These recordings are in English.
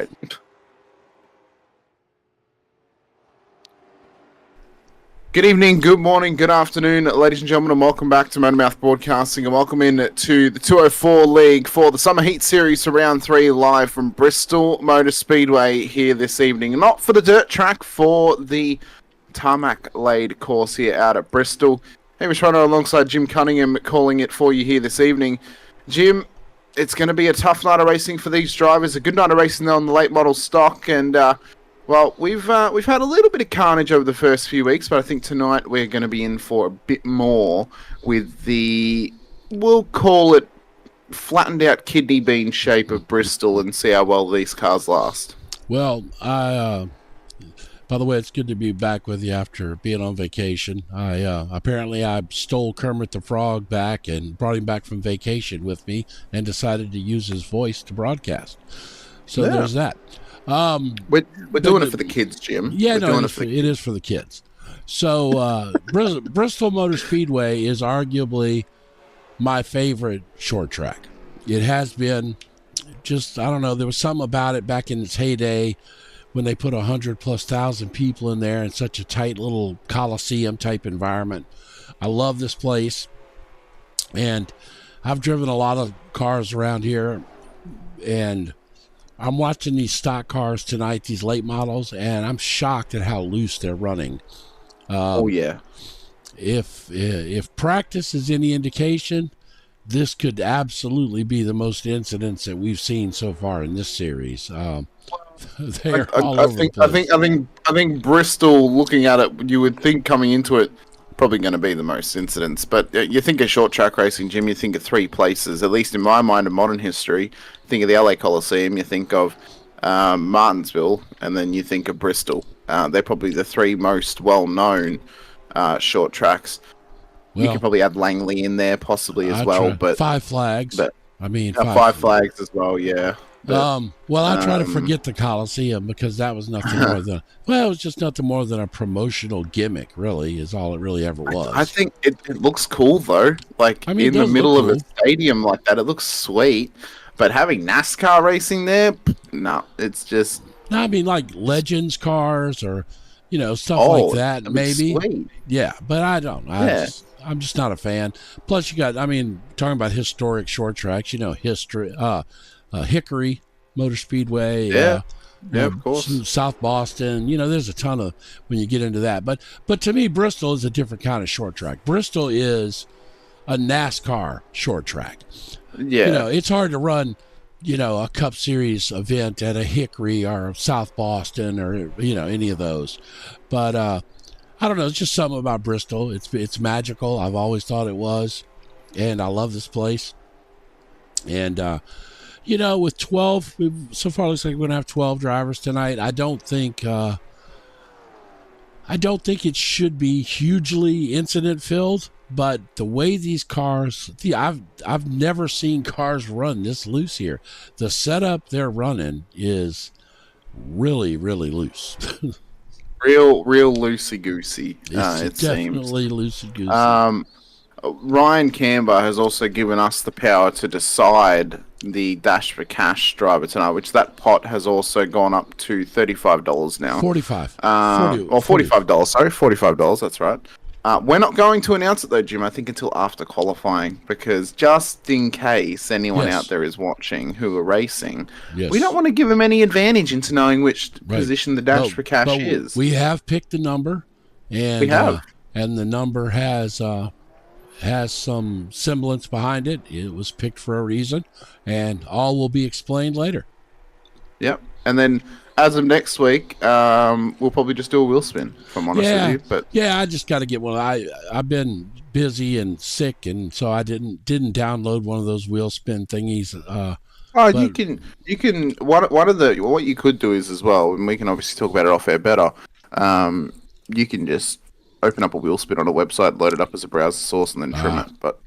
great. Good evening, good morning, good afternoon, ladies and gentlemen, and welcome back to MotorMouth Broadcasting, and welcome in to the 204 League for the Summer Heat Series for Round 3, live from Bristol Motor Speedway here this evening. Not for the dirt track, for the tarmac-laid course here out at Bristol. Hamish Runner alongside Jim Cunningham calling it for you here this evening. Jim, it's going to be a tough night of racing for these drivers, a good night of racing on the late model stock, and well, we've had a little bit of carnage over the first few weeks, but I think tonight we're going to be in for a bit more with the, we'll call it, flattened out kidney bean shape of Bristol, and see how well these cars last. Well, by the way, it's good to be back with you after being on vacation. Apparently I stole Kermit the Frog back and brought him back from vacation with me and decided to use his voice to broadcast. So there's that. We're doing it for the kids, Jim. Yeah, it is for the kids. So Bristol Motor Speedway is arguably my favorite short track. It has been just, I don't know, there was something about it back in its heyday when they put 100,000+ people in there in such a tight little coliseum type environment. I love this place, and I've driven a lot of cars around here, and I'm watching these stock cars tonight, these late models, and I'm shocked at how loose they're running. Oh yeah. If practice is any indication, this could absolutely be the most incidents that we've seen so far in this series. They're all over the place. I think Bristol, looking at it, you would think coming into it, probably going to be the most incidents. But you think of short track racing, Jim, you think of three places, at least in my mind, of modern history. Think of the LA Coliseum, you think of Martinsville, and then you think of Bristol. They're probably the three most well-known short tracks. Well, you could probably add Langley in there possibly as well. But Five Flags. But, I mean, Five Flags as well, yeah. But, well, I try to forget the Coliseum because that was nothing more than, well, it was just nothing more than a promotional gimmick, really, is all it really ever was. I think it looks cool, though. Like, in the middle of a stadium like that, it looks sweet. But having NASCAR racing there, no, it's just... No, I mean, like Legends cars or, stuff like that, maybe. Sweet. Yeah, but I don't. I'm just not a fan. Plus, you got, talking about historic short tracks, Hickory Motor Speedway. Yeah, of course. South Boston. There's a ton of, when you get into that. But to me, Bristol is a different kind of short track. Bristol is a NASCAR short track. Yeah. It's hard to run, a Cup Series event at a Hickory or South Boston or, any of those. But I don't know. It's just something about Bristol. It's magical. I've always thought it was. And I love this place. And, with 12, so far it looks like we're going to have 12 drivers tonight. I don't think it should be hugely incident filled, but the way these cars, I've never seen cars run this loose here. The setup they're running is really, really loose. real loosey-goosey, it definitely seems. Loosey-goosey. Ryan Camber has also given us the power to decide the Dash for Cash driver tonight, which that pot has also gone up to $35 now. $45. Or $45, sorry, $45, that's right. We're not going to announce it though, Jim, I think until after qualifying, because just in case anyone out there is watching who are racing, we don't want to give them any advantage into knowing which position the Dash for Cash is. We have picked a number, and we have. And the number has some semblance behind it. It was picked for a reason, and all will be explained later. Yep. And then as of next week, we'll probably just do a wheel spin, if I'm honest with you. But I just got to get one. I've been busy and sick, and so I didn't download one of those wheel spin thingies. You can. What you could do is as well, and we can obviously talk about it off air better. You can just open up a wheel spin on a website, load it up as a browser source, and then trim it. But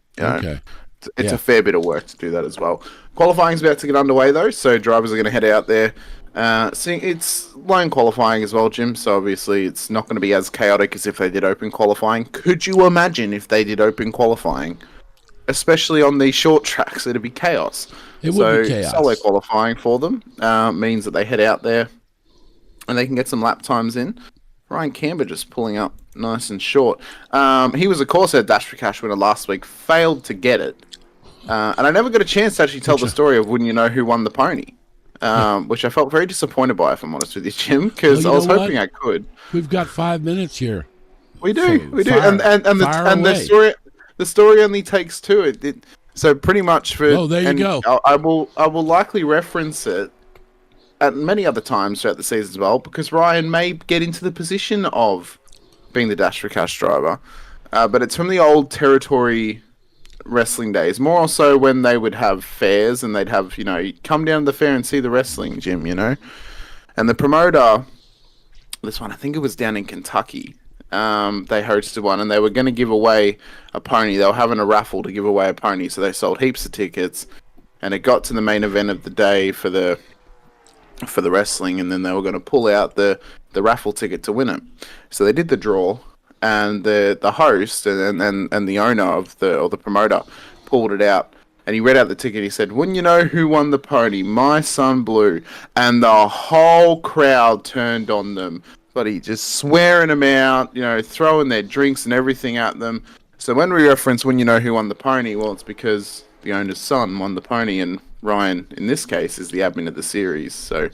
it's a fair bit of work to do that as well. Qualifying's about to get underway though, so drivers are going to head out there. It's lone qualifying as well, Jim, so obviously it's not going to be as chaotic as if they did open qualifying. Could you imagine if they did open qualifying? Especially on these short tracks, it'd be chaos. It would So be chaos. solo qualifying for them means that they head out there and they can get some lap times in. Ryan Camber just pulling up nice and short. He was, of course, a Dash for Cash winner last week, failed to get it. And I never got a chance to actually tell the story of Wouldn't You Know Who Won the Pony, which I felt very disappointed by, if I'm honest with you, Jim, because I was hoping I could. We've got 5 minutes here. We do. The story only takes two. So pretty much for there you go. I will likely reference it at many other times throughout the season as well, because Ryan may get into the position of being the Dash for Cash driver, but it's from the old territory wrestling days, more so when they would have fairs and they'd have, come down to the fair and see the wrestling, Jim, and the promoter, this one I think it was down in Kentucky. They hosted one and they were going to give away a pony. They were having a raffle to give away a pony, so they sold heaps of tickets, and it got to the main event of the day for the wrestling, and then they were going to pull out the raffle ticket to win it. So they did the draw, and the host and the owner of the promoter pulled it out, and he read out the ticket. He said, "Wouldn't you know who won the pony? My son Blue." And the whole crowd turned on them. But he just swearing them out, throwing their drinks and everything at them. So when we reference When You Know Who Won the Pony, well, it's because the owner's son won the pony, and Ryan, in this case, is the admin of the series. So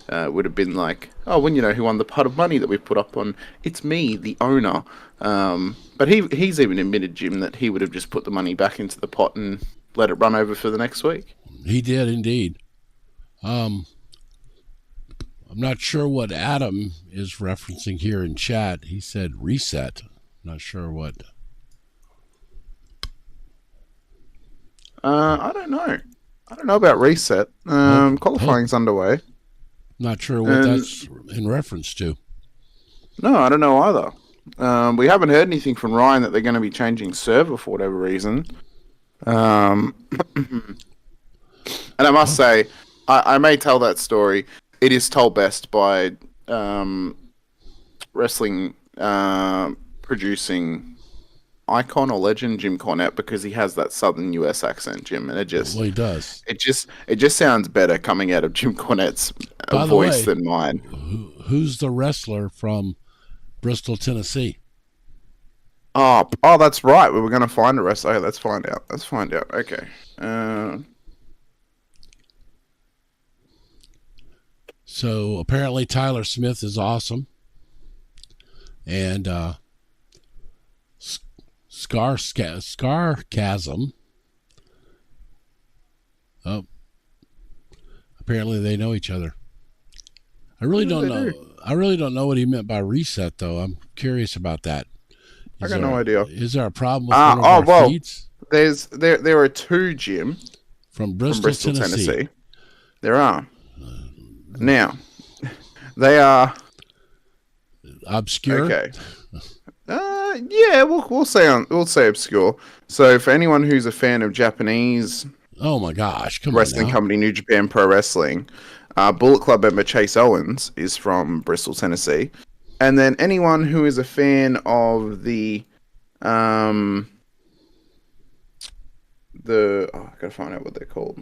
it would have been like, oh, when you know who won the pot of money that we've put up on, it's me, the owner. But he's even admitted, Jim, that he would have just put the money back into the pot and let it run over for the next week. He did indeed. I'm not sure what Adam is referencing here in chat. He said reset. Not sure what. I don't know. I don't know about reset. Qualifying's underway. Not sure what that's in reference to. No, I don't know either. We haven't heard anything from Ryan that they're going to be changing server for whatever reason. And I must say, I may tell that story. It is told best by wrestling producing icon or legend Jim Cornette, because he has that southern US accent, Jim, and he does. It just sounds better coming out of Jim Cornette's voice than mine. Who's the wrestler from Bristol, Tennessee? Oh, that's right. We were going to find a wrestler. Okay, let's find out. Okay. So apparently Tyler Smith is awesome, and Scarcasm. Oh, apparently they know each other. I really don't know. I really don't know what he meant by reset, though. I'm curious about that. I got no idea. Is there a problem with one of our feeds? There are two, Jim, from Bristol, Tennessee. There are. Now, they are obscure. Okay. Yeah, we'll say obscure. So for anyone who's a fan of Japanese, oh my gosh, wrestling company New Japan Pro Wrestling, Bullet Club member Chase Owens is from Bristol, Tennessee, and then anyone who is a fan of I gotta find out what they're called.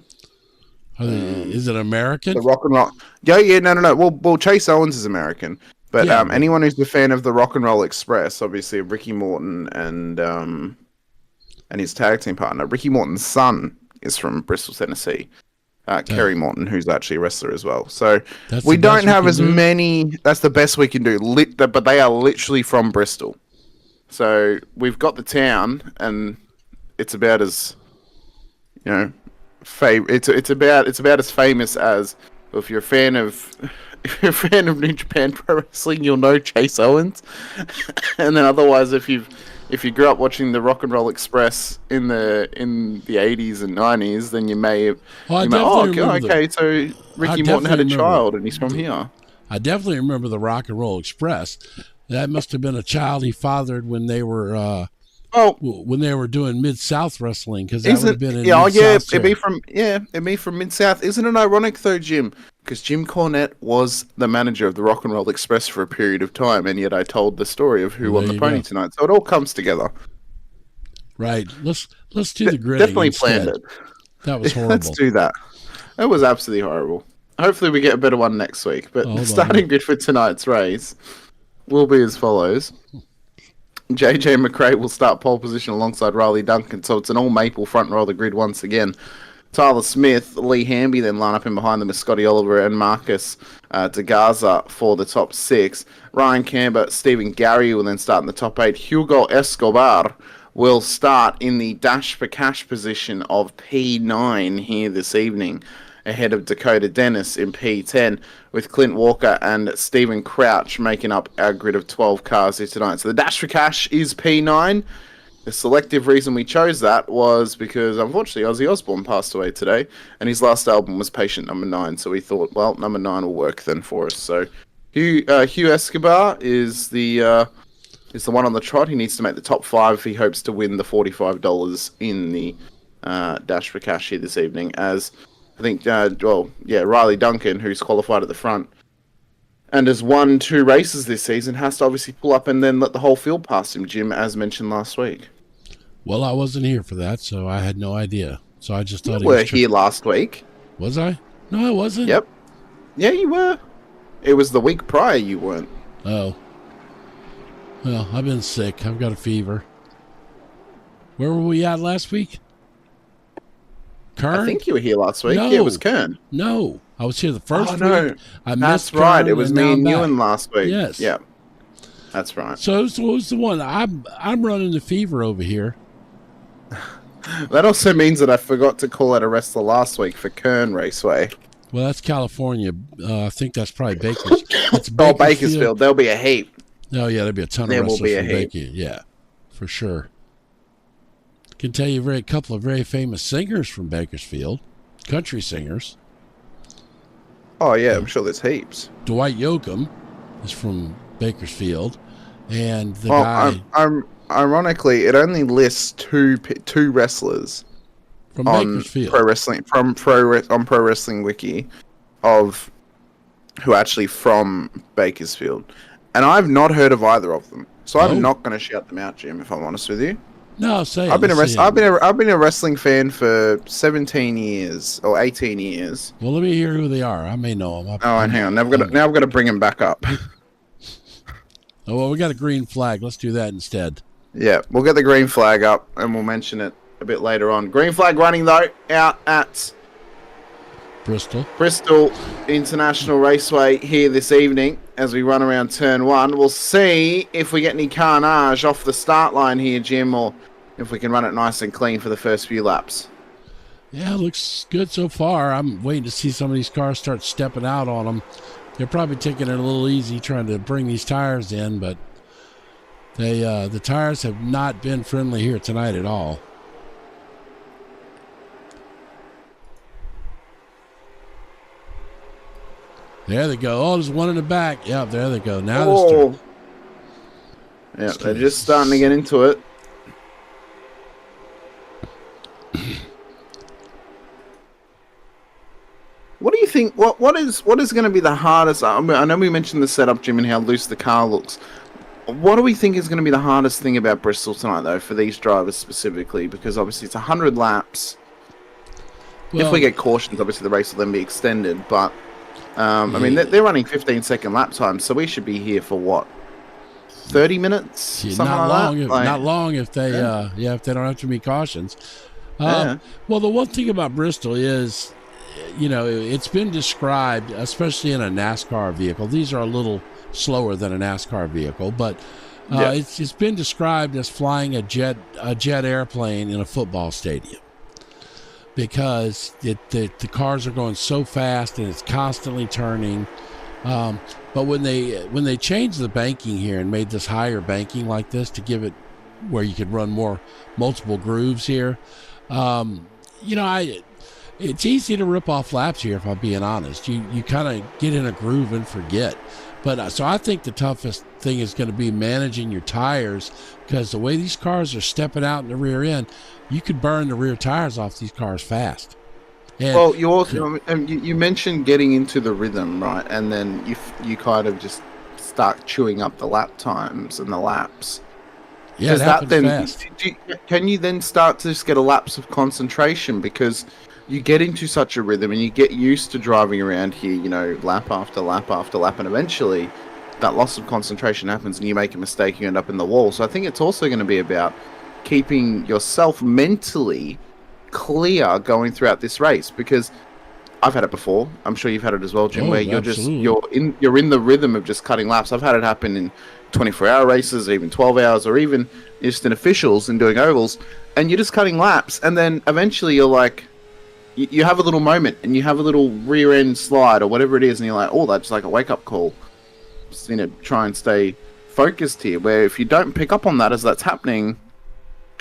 Is it American? The Rock and Roll. Yeah, no. Well, Chase Owens is American, but anyone who's a fan of the Rock and Roll Express, obviously Ricky Morton and his tag team partner, Ricky Morton's son, is from Bristol, Tennessee. Kerry Morton, who's actually a wrestler as well. So we don't have as many. That's the best we can do. But they are literally from Bristol. So we've got the town, and it's about as it's about as famous as, if you're a fan of New Japan Pro Wrestling, you'll know Chase Owens. And then otherwise, if you grew up watching the Rock and Roll Express in the 80s and 90s, then you may have so Ricky Morton had a child and he's from here. I definitely remember the Rock and Roll Express. That must have been a child he fathered when they were when they were doing Mid-South wrestling, because that would have been in Mid-South. It'd be from Mid-South. Isn't it ironic though, Jim? Because Jim Cornette was the manager of the Rock and Roll Express for a period of time, and yet I told the story of who won the pony tonight. So it all comes together. Right. Let's do the grid. Definitely planned it. That was horrible. Let's do that. It was absolutely horrible. Hopefully we get a better one next week. But Hold the on. starting grid for tonight's race will be as follows. JJ McRae will start pole position alongside Riley Duncan, so it's an all-maple front row of the grid once again. Tyler Smith, Lee Hamby then line up in behind them with Scotty Oliver and Marcus DeGarza for the top 6. Ryan Camber, Stephen Gary will then start in the top 8. Hugo Escobar will start in the dash for cash position of P9 here this evening, ahead of Dakota Dennis in P10, with Clint Walker and Stephen Crouch making up our grid of 12 cars here tonight. So the dash for cash is P9. The selective reason we chose that was because, unfortunately, Ozzy Osbourne passed away today, and his last album was Patient Number 9, so we thought, well, number 9 will work then for us. So Hugh Escobar is the one on the trot. He needs to make the top 5 if he hopes to win the $45 in the dash for cash here this evening, as I think, Riley Duncan, who's qualified at the front and has won 2 races this season, has to obviously pull up and then let the whole field pass him, Jim, as mentioned last week. Well, I wasn't here for that, so I had no idea. So I just thought You were here last week. Was I? No, I wasn't. Yep. Yeah, you were. It was the week prior you weren't. Oh. Well, I've been sick. I've got a fever. Where were we at last week? Kern? I think you were here last week. No. Yeah, it was Kern. No. I was here the first week. No. I That's missed right. Kern, It was now me I'm and back. Ewan last week. Yes. Yeah. That's right. So what was the one? I'm running the fever over here. That also means that I forgot to call out a wrestler last week for Kern Raceway. Well, that's California. I think that's probably Bakersfield. It's Bakersfield. There'll be a heap. Oh, yeah, there'll be a ton of There will wrestlers be a from heap. Bakersfield. Yeah, for sure. Can tell you a couple of very famous singers from Bakersfield, country singers. Oh, yeah, I'm sure there's heaps. Dwight Yoakam is from Bakersfield, and the guy ironically, it only lists two wrestlers from on Bakersfield. Pro Wrestling on Pro Wrestling Wiki of who are actually from Bakersfield, and I've not heard of either of them. So I'm not going to shout them out, Jim. If I'm honest with you, No, say I've been it. I've been a wrestling fan for 17 years or 18 years. Well, let me hear who they are. I may know them. Oh, and hang on. Now I've got to bring them back up. Oh, well, we got a green flag. Let's do that instead. Yeah, we'll get the green flag up and we'll mention it a bit later on. Green flag running though out at Bristol International Raceway here this evening as we run around turn 1. We'll see if we get any carnage off the start line here, Jim, or if we can run it nice and clean for the first few laps. Yeah, looks good so far. I'm waiting to see some of these cars start stepping out on them. They're probably taking it a little easy trying to bring these tires in, but the tires have not been friendly here tonight at all. There they go. Oh, there's one in the back. Yep, there they go. Now they're just starting to get into it. What do you think? What is going to be the hardest? I know we mentioned the setup, Jim, and how loose the car looks. What do we think is going to be the hardest thing about Bristol tonight, though, for these drivers specifically? Because obviously it's 100 laps. Well, if we get cautions, obviously the race will then be extended. But I mean, they're running 15-second lap times, so we should be here for what? 30 minutes? Not long if they if they don't have to be cautions. Well, the one thing about Bristol is, it's been described, especially in a NASCAR vehicle. These are a little slower than a NASCAR vehicle, but it's been described as flying a jet airplane in a football stadium, because the cars are going so fast and it's constantly turning. But when they changed the banking here and made this higher banking like this to give it where you could run multiple grooves here, it's easy to rip off laps here, if I'm being honest. You kind of get in a groove and forget. But so I think the toughest thing is going to be managing your tires, because the way these cars are stepping out in the rear end, you could burn the rear tires off these cars fast. And, well, you also you mentioned getting into the rhythm, right? And then you kind of just start chewing up the lap times and the laps. Yeah, can you then start to just get a lapse of concentration? Because you get into such a rhythm and you get used to driving around here, lap after lap after lap, and eventually that loss of concentration happens and you make a mistake, you end up in the wall. So I think it's also going to be about keeping yourself mentally clear going throughout this race, because I've had it before. I'm sure you've had it as well, Jim, where you're in the rhythm of just cutting laps. I've had it happen in 24-hour races, even 12 hours, or even just in officials and doing ovals, and you're just cutting laps, and then eventually you're like, you have a little moment and you have a little rear end slide or whatever it is, and you're like, oh, that's like a wake up call. Just, try and stay focused here. Where if you don't pick up on that as that's happening,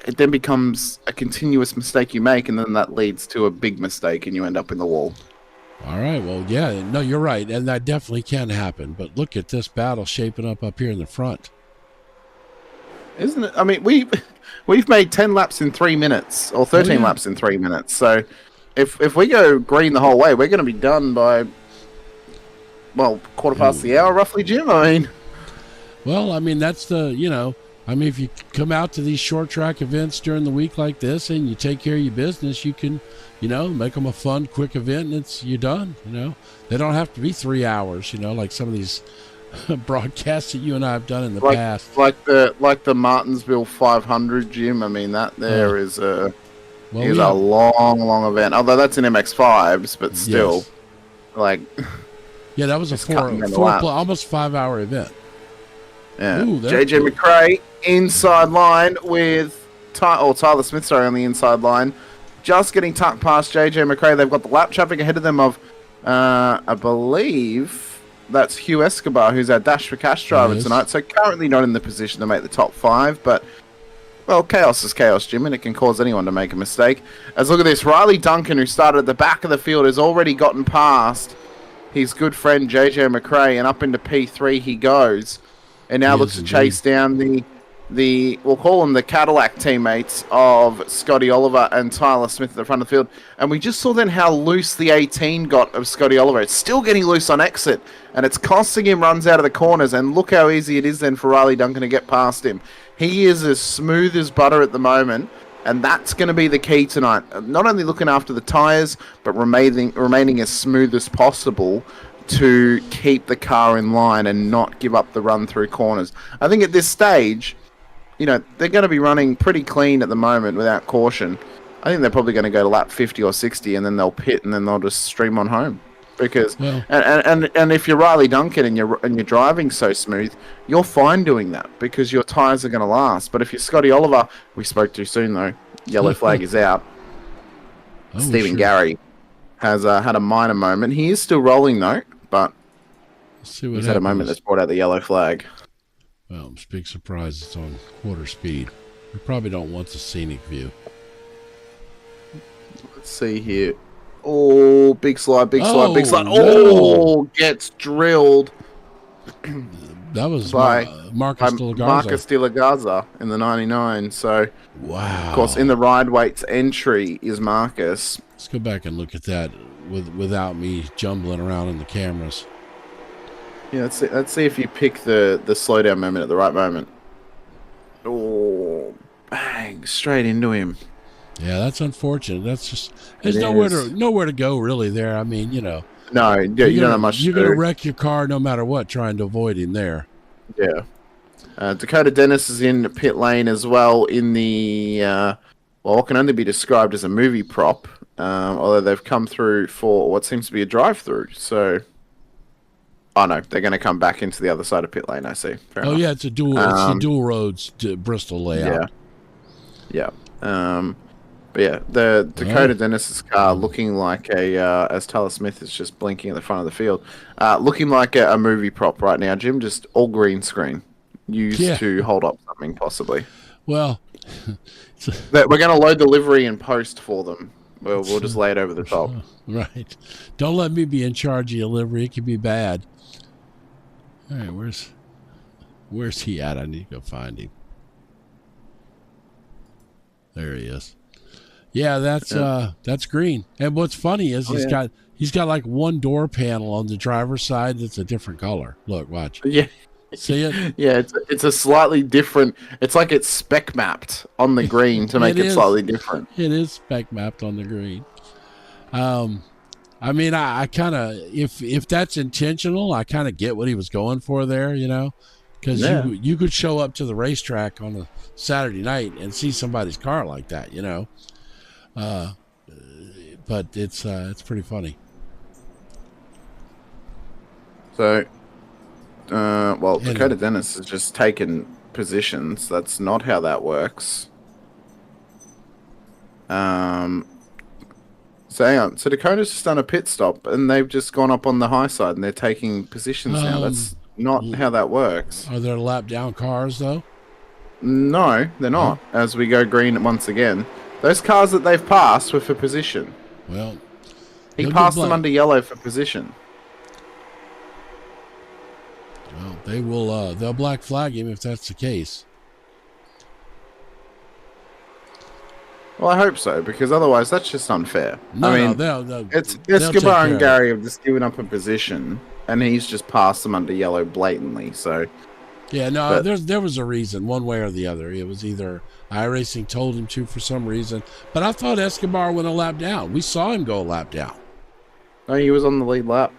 it then becomes a continuous mistake you make, and then that leads to a big mistake and you end up in the wall. All right. Well, yeah, no, you're right. And that definitely can happen. But look at this battle shaping up here in the front. Isn't it? I mean, we've made 10 laps in 3 minutes, or 13 laps in 3 minutes. So if we go green the whole way, we're going to be done by, quarter past the hour, roughly, Jim. I mean. Well, I mean, that's if you come out to these short track events during the week like this and you take care of your business, you can, make them a fun, quick event, and you're done. They don't have to be 3 hours, like some of these broadcasts that you and I have done in the past. Like the Martinsville 500, Jim. I mean, that there is a long event. Although that's in MX5s, but still, yeah, that was almost 5 hour event. Yeah, JJ McRae inside line with Tyler Smith, on the inside line, just getting tucked past JJ McRae. They've got the lap traffic ahead of them of, I believe that's Hugh Escobar, who's our Dash for Cash driver tonight. So currently not in the position to make the top 5, but chaos is chaos, Jim, and it can cause anyone to make a mistake. As look at this, Riley Duncan, who started at the back of the field, has already gotten past his good friend JJ McRae, and up into P3 he goes. And now looks to chase down we'll call them the Cadillac teammates of Scotty Oliver and Tyler Smith at the front of the field. And we just saw then how loose the 18 got of Scotty Oliver. It's still getting loose on exit, and it's costing him runs out of the corners. And look how easy it is then for Riley Duncan to get past him. He is as smooth as butter at the moment, and that's going to be the key tonight. Not only looking after the tyres, but remaining as smooth as possible to keep the car in line and not give up the run through corners. I think at this stage, they're going to be running pretty clean at the moment without caution. I think they're probably going to go to lap 50 or 60, and then they'll pit, and then they'll just stream on home. Because and if you're Riley Duncan and you're driving so smooth, you're fine doing that because your tyres are going to last. But if you're Scotty Oliver, we spoke too soon though. Yellow flag is out. Stephen Gary has had a minor moment. He is still rolling though, but he's had a moment that's brought out the yellow flag. Well, it's a big surprise. It's on quarter speed. We probably don't want the scenic view. Let's see here. Oh, big slide, big slide, big slide. Oh, gets drilled. That was Marcus De La Garza. Marcus De La Garza in the 99. So, wow. Of course, in the ride weights entry is Marcus. Let's go back and look at that without me jumbling around in the cameras. Yeah, let's see if you pick the slowdown moment at the right moment. Oh, bang, straight into him. Yeah, that's unfortunate. That's just there's nowhere to go really there. I mean, No, you don't have much. You're gonna wreck your car no matter what, trying to avoid him there. Yeah. Dakota Dennis is in pit lane as well in the what can only be described as a movie prop. Although they've come through for what seems to be a drive-through. So, oh no, they're going to come back into the other side of pit lane. I see. Fair enough. Yeah, it's a dual. It's the dual roads to Bristol layout. Yeah. But yeah, the Dakota Dennis's car looking like as Tyler Smith is just blinking at the front of the field, looking like a movie prop right now, Jim. Just all green screen used to hold up something possibly. Well, we're going to load the livery and post for them. We'll just lay it over the top. Right. Don't let me be in charge of your livery. It could be bad. All right, where's he at? I need to go find him. There he is. Yeah, that's green. And what's funny is he's got like one door panel on the driver's side that's a different color. Look, watch. Yeah. See it? Yeah, it's a slightly different. It's like it's spec mapped on the green to make it slightly different. It is spec mapped on the green. I mean, I kind of, if that's intentional, I kind of get what he was going for there, because Yeah. you could show up to the racetrack on a Saturday night and see somebody's car like that, but it's pretty funny. So, Dakota Dennis has just taken positions. That's not how that works. So hang on. So Dakota's just done a pit stop, and they've just gone up on the high side, and they're taking positions now. That's not how that works. Are there lap down cars though? No, they're not. As we go green once again, those cars that they've passed were for position. Well, he passed them under yellow for position. Well, they will. They'll black flag him if that's the case. Well, I hope so, because otherwise that's just unfair. It's Escobar and Gary have just given up a position, and he's just passed them under yellow blatantly. So, yeah, no, there was a reason, one way or the other. It was either iRacing told him to for some reason, but I thought Escobar went a lap down. We saw him go a lap down. No, he was on the lead lap.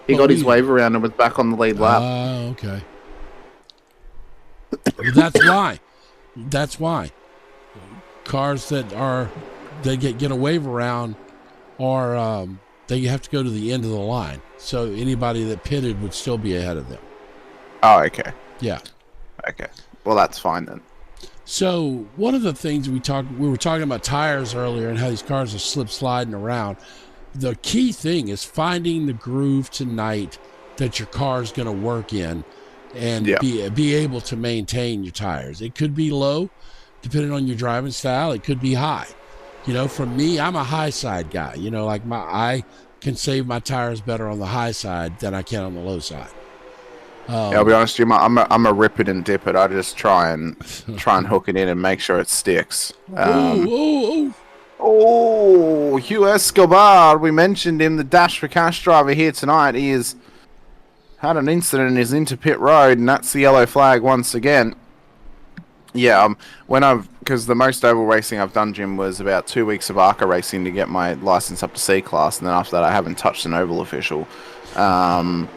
He got his wave around and was back on the lead lap. Okay. That's why. That's why. Cars that get a wave around are they have to go to the end of the line. So anybody that pitted would still be ahead of them. Oh, okay. Yeah. Okay. Well, that's fine then. So one of the things we were talking about tires earlier and how these cars are slip sliding around. The key thing is finding the groove tonight that your car is going to work in and be able to maintain your tires. It could be low, depending on your driving style. It could be high. For me, I'm a high side guy. I can save my tires better on the high side than I can on the low side. I'll be honest with you, I'm a rip it and dip it. I just try and hook it in and make sure it sticks. Hugh Escobar, we mentioned him, the Dash for Cash driver here tonight. He has had an incident and is into pit road, and that's the yellow flag once again. Yeah, because the most oval racing I've done, Jim, was about 2 weeks of ARCA racing to get my license up to C class, and then after that I haven't touched an oval official. That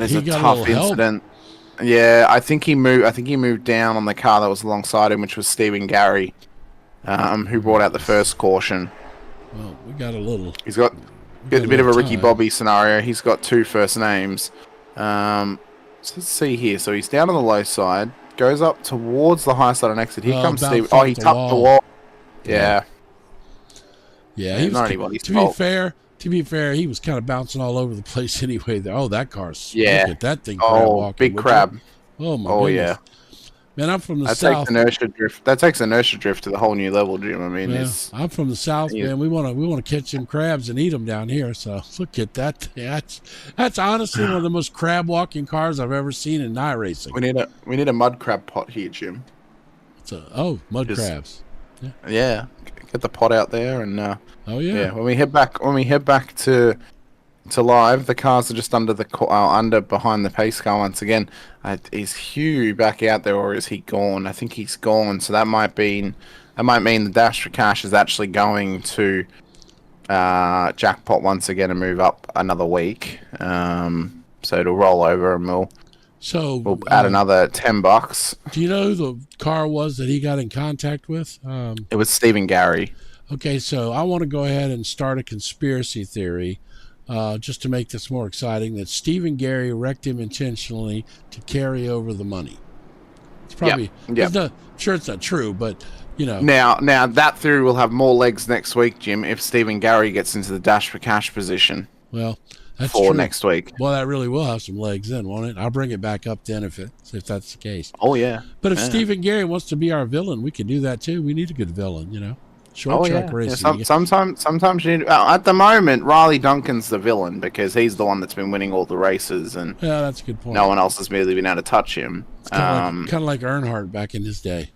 is a tough incident. Yeah, I think he moved down on the car that was alongside him, which was Stephen Gary, who brought out the first caution. Well, we got a little. He's got a bit of a Ricky Bobby scenario. He's got two first names. So let's see here. So he's down on the low side, goes up towards the high side and exit. Here comes Steve. Oh, he tapped the wall. Yeah. Yeah, he was. To be fair, he was kind of bouncing all over the place anyway. Oh, that car's. Yeah. Look at that thing. Crab walking. Big crab. Oh my goodness. Yeah. Man, I'm from the south. That takes inertia drift to the whole new level, Jim. I mean, I'm from the south, man. We want to catch them crabs and eat them down here. So look at that. That's honestly one of the most crab walking cars I've ever seen in night racing. We need a mud crab pot here, Jim. Mud crabs. Yeah. Get the pot out there and. Yeah. When we head back to live, the cars are just behind the pace car once again. Is Hugh back out there, or is he gone? I think he's gone. So that might mean the Dash for Cash is actually going to jackpot once again and move up another week. So it'll roll over and we'll add another $10. Do you know who the car was that he got in contact with? It was Stephen Gary. Okay, so I want to go ahead and start a conspiracy theory, just to make this more exciting, that Stephen Gary wrecked him intentionally to carry over the money. It's probably, sure it's not true, but, Now that theory will have more legs next week, Jim, if Stephen Gary gets into the Dash for Cash position. Well, that's for true. Next week. Well, that really will have some legs then, won't it? I'll bring it back up then if that's the case. Oh, yeah. But if Stephen Gary wants to be our villain, we can do that too. We need a good villain, Short track racing. Sometimes you need, at the moment, Riley Duncan's the villain because he's the one that's been winning all the races, and that's a good point. No one else has really been able to touch him. Kind of like Earnhardt back in his day.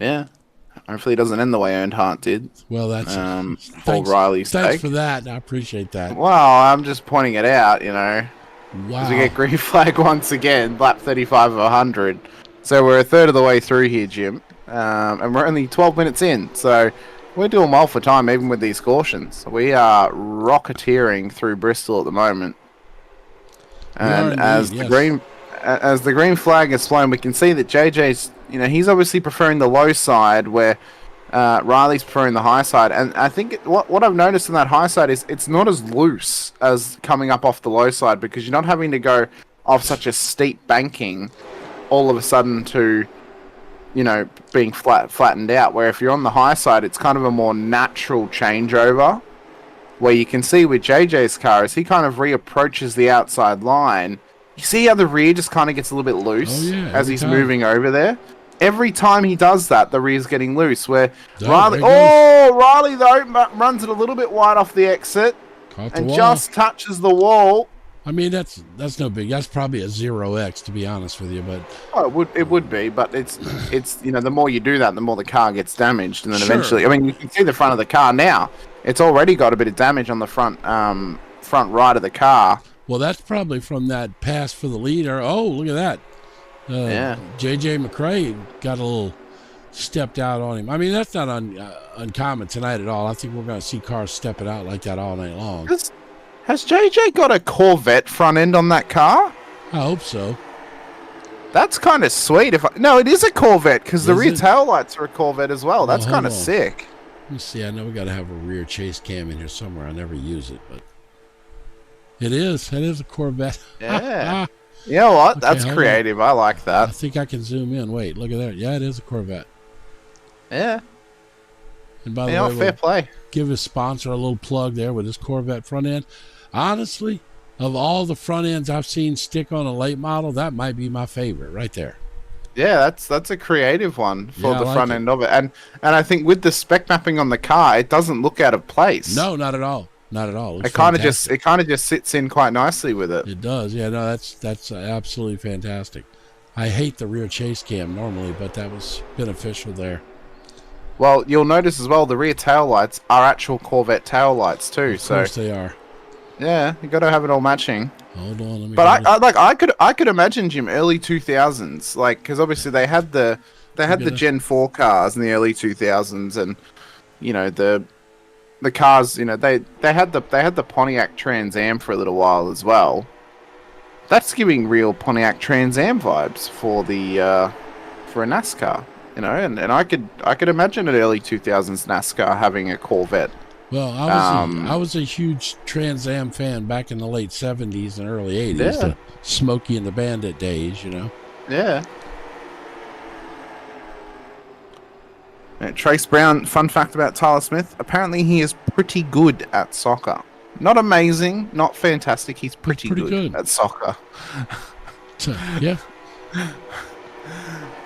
Yeah. Hopefully, it doesn't end the way Earnhardt did. Well, that's for Riley's sake. Thanks for that. I appreciate that. Well, I'm just pointing it out, Wow. As we get green flag once again, lap 35 of 100. So we're a third of the way through here, Jim. and we're only 12 minutes in, so we're doing well for time, even with these cautions. We are rocketeering through Bristol at the moment, and as the green flag is flown, we can see that JJ's, he's obviously preferring the low side, where Riley's preferring the high side. And I think what I've noticed in that high side is it's not as loose as coming up off the low side, because you're not having to go off such a steep banking all of a sudden to, being flattened out. Where if you're on the high side, it's kind of a more natural changeover, where you can see with JJ's car, as he kind of reapproaches the outside line, you see how the rear just kind of gets a little bit loose as he's moving over there. Every time he does that, the rear's getting loose. Where Riley though runs it a little bit wide off the exit and just touches the wall. I mean, that's no big. That's probably a 0x, to be honest with you. But it would be, but it's the more you do that, the more the car gets damaged, and then eventually, I mean, you can see the front of the car now. It's already got a bit of damage on the front right of the car. Well, that's probably from that pass for the leader. Oh, look at that. JJ McRae got a little stepped out on him. I mean, that's not uncommon tonight at all. I think we're going to see cars stepping out like that all night long. Has JJ got a Corvette front end on that car? I hope so. That's kind of sweet. No, it is a Corvette, because the rear taillights are a Corvette as well. That's kind of sick. Let me see. I know we got to have a rear chase cam in here somewhere. I never use it, but it is. It is a Corvette. Yeah. You know what? Okay, that's creative. I like that. I think I can zoom in. Wait, look at that. Yeah, it is a Corvette. Yeah. And by the way, fair play. Give his sponsor a little plug there with his Corvette front end. Honestly, of all the front ends I've seen stick on a late model, that might be my favorite right there. Yeah, that's a creative one for the front end of it. And I think with the spec mapping on the car, it doesn't look out of place. No, not at all. Not at all. It kind of just sits in quite nicely with it. It does. Yeah, no, that's absolutely fantastic. I hate the rear chase cam normally, but that was beneficial there. Well, you'll notice as well the rear taillights are actual Corvette taillights too. Of course they are. Yeah, you got to have it all matching. Hold on, let me. But I could imagine, Jim, early 2000s, like, because obviously they had the Gen 4 cars in the early 2000s, and the cars, they had the Pontiac Trans Am for a little while as well. That's giving real Pontiac Trans Am vibes for a NASCAR, and I could imagine an early 2000s NASCAR having a Corvette. Well, I was a huge Trans Am fan back in the late 70s and early 80s, the Smokey and the Bandit days, Yeah. Trace Brown, fun fact about Tyler Smith, apparently he is pretty good at soccer. Not amazing, not fantastic, he's pretty good at soccer. Yeah.